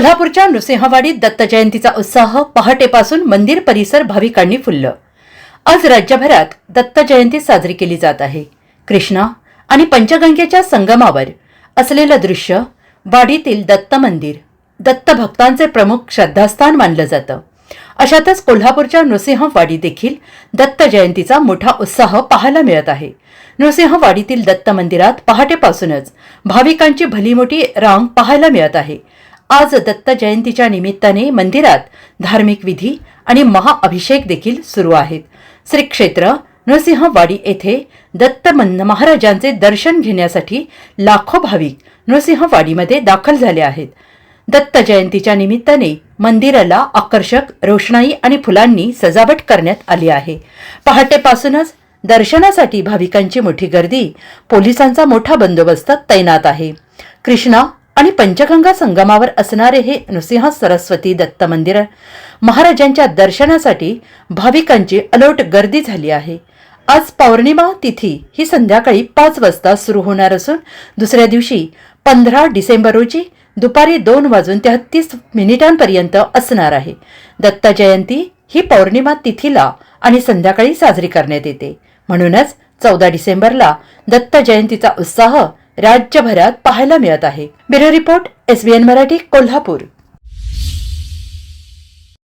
कोल्हापूरच्या नृसिंहवाडीत दत्त जयंतीचा उत्साह पहाटेपासून मंदिर परिसर भाविकांनी फुललं। आज राज्यभरात दत्त जयंती साजरी केली जात आहे। कृष्णा आणि पंचगंगेच्या संगमावर असलेलं दृश्य वाडीतील दत्त मंदिर दत्त भक्तांचे प्रमुख श्रद्धास्थान मानलं जातं। अशातच कोल्हापूरच्या नृसिंहवाडी देखील दत्त जयंतीचा मोठा उत्साह पाहायला मिळत आहे। नृसिंहवाडीतील दत्त मंदिरात पहाटेपासूनच भाविकांची भलीमोठी रांग पाहायला मिळत आहे। आज दत्त जयंतीच्या निमित्ताने मंदिरात धार्मिक विधी आणि महाअभिषेक देखील सुरू आहेत। श्री क्षेत्र नृसिंहवाडी येथे दत्त महाराजांचे दर्शन घेण्यासाठी लाखो भाविक नृसिंहवाडीमध्ये दाखल झाले आहेत। दत्त जयंतीच्या निमित्ताने मंदिराला आकर्षक रोषणाई आणि फुलांनी सजावट करण्यात आली आहे। पहाटेपासूनच दर्शनासाठी भाविकांची मोठी गर्दी, पोलिसांचा मोठा बंदोबस्त तैनात आहे। कृष्णा आणि पंचगंगा संगमावर असणारे हे नृसिंह सरस्वती दत्त मंदिर महाराजांच्या दर्शनासाठी भाविकांची अलोट गर्दी झाली आहे। आज पौर्णिमा तिथी ही संध्याकाळी 5 वाजता सुरू होणार असून दुसऱ्या दिवशी 15 डिसेंबर रोजी दुपारी 2:33 असणार आहे। दत्त जयंती ही पौर्णिमा तिथीला आणि संध्याकाळी साजरी करण्यात येते। म्हणूनच 14 डिसेंबरला दत्त जयंतीचा उत्साह राज्यभरात पाहायला मिळत आहे। Bureau report, SBN Marathi, Kolhapur.